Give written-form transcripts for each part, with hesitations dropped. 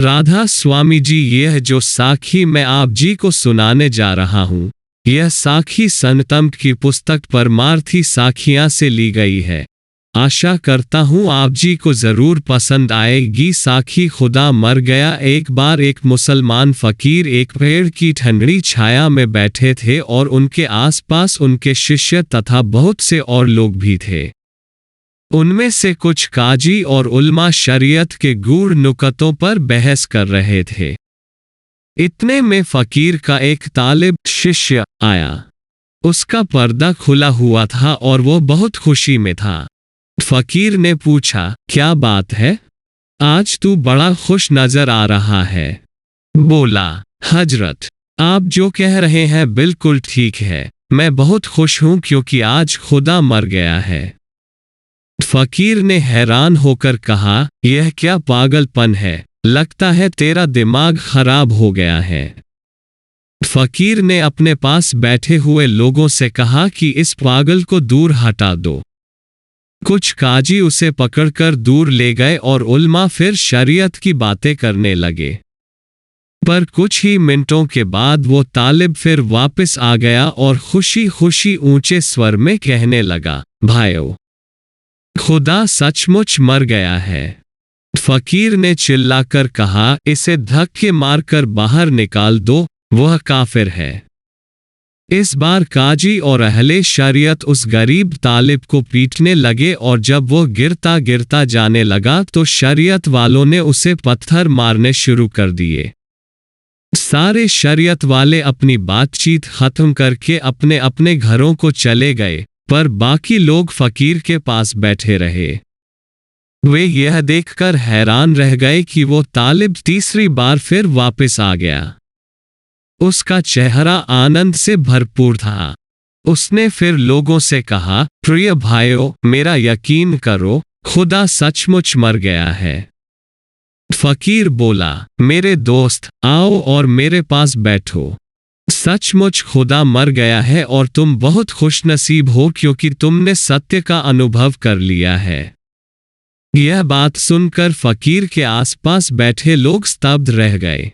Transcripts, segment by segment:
राधा स्वामी जी, यह जो साखी मैं आप जी को सुनाने जा रहा हूँ, यह साखी सनतंप की पुस्तक परमार्थी साखियाँ से ली गई है। आशा करता हूँ आप जी को ज़रूर पसंद आएगी। साखी खुदा मर गया। एक बार एक मुसलमान फ़कीर एक पेड़ की ठंडी छाया में बैठे थे और उनके आसपास उनके शिष्य तथा बहुत से और लोग भी थे। उनमें से कुछ काजी और उलमा शरीयत के गूढ़ नुकतों पर बहस कर रहे थे। इतने में फ़कीर का एक तालिब शिष्य आया। उसका पर्दा खुला हुआ था और वो बहुत खुशी में था। फ़कीर ने पूछा, क्या बात है, आज तू बड़ा खुश नजर आ रहा है। बोला, हजरत, आप जो कह रहे हैं बिल्कुल ठीक है। मैं बहुत खुश हूँ क्योंकि आज खुदा मर गया है। फ़कीर ने हैरान होकर कहा, यह क्या पागलपन है, लगता है तेरा दिमाग खराब हो गया है। फ़कीर ने अपने पास बैठे हुए लोगों से कहा कि इस पागल को दूर हटा दो। कुछ काजी उसे पकड़कर दूर ले गए और उल्मा फिर शरीयत की बातें करने लगे। पर कुछ ही मिनटों के बाद वो तालिब फिर वापस आ गया और खुशी खुशी ऊंचे स्वर में कहने लगा, भाइयों, खुदा सचमुच मर गया है। फ़कीर ने चिल्लाकर कहा, इसे धक्के मारकर बाहर निकाल दो, वह काफिर है। इस बार काजी और अहले शरीयत उस गरीब तालिब को पीटने लगे और जब वो गिरता गिरता जाने लगा तो शरीयत वालों ने उसे पत्थर मारने शुरू कर दिए। सारे शरीयत वाले अपनी बातचीत खत्म करके अपने अपने घरों को चले गए, पर बाकी लोग फ़कीर के पास बैठे रहे। वे यह देखकर हैरान रह गए कि वो तालिब तीसरी बार फिर वापस आ गया। उसका चेहरा आनंद से भरपूर था। उसने फिर लोगों से कहा, प्रिय भाइयों, मेरा यकीन करो, खुदा सचमुच मर गया है। फ़कीर बोला, मेरे दोस्त, आओ और मेरे पास बैठो। सचमुच खुदा मर गया है और तुम बहुत खुशनसीब हो क्योंकि तुमने सत्य का अनुभव कर लिया है। यह बात सुनकर फ़कीर के आसपास बैठे लोग स्तब्ध रह गए।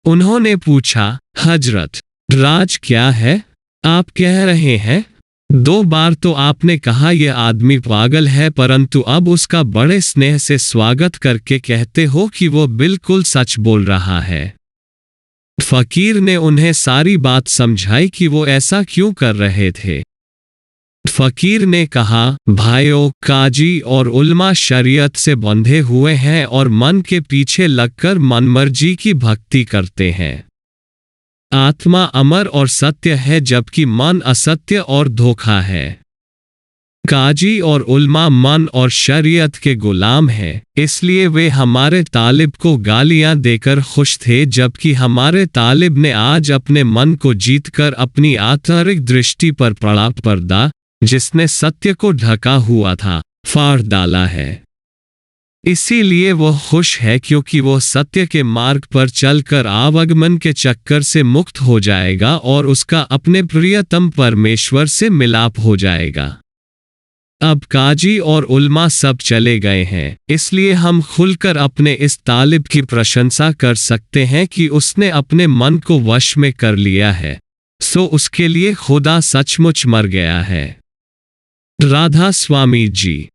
उन्होंने पूछा, हजरत, राज क्या है, आप कह रहे हैं? 2 बार तो आपने कहा यह आदमी पागल है, परंतु अब उसका बड़े स्नेह से स्वागत करके कहते हो कि वो बिल्कुल सच बोल रहा है। फ़कीर ने उन्हें सारी बात समझाई कि वो ऐसा क्यों कर रहे थे। फ़कीर ने कहा, भाइयों, काजी और उल्मा शरीयत से बंधे हुए हैं और मन के पीछे लगकर मनमर्जी की भक्ति करते हैं। आत्मा अमर और सत्य है जबकि मन असत्य और धोखा है। काजी और उल्मा मन और शरीयत के गुलाम हैं, इसलिए वे हमारे तालिब को गालियां देकर खुश थे, जबकि हमारे तालिब ने आज अपने मन को जीतकर अपनी आंतरिक दृष्टि पर पड़ा पर्दा, जिसने सत्य को ढका हुआ था, फाड़ डाला है। इसीलिए वह खुश है क्योंकि वह सत्य के मार्ग पर चलकर आवागमन के चक्कर से मुक्त हो जाएगा और उसका अपने प्रियतम परमेश्वर से मिलाप हो जाएगा। अब काजी और उल्मा सब चले गए हैं, इसलिए हम खुलकर अपने इस तालिब की प्रशंसा कर सकते हैं कि उसने अपने मन को वश में कर लिया है, सो उसके लिए खुदा सचमुच मर गया है। राधा स्वामी जी।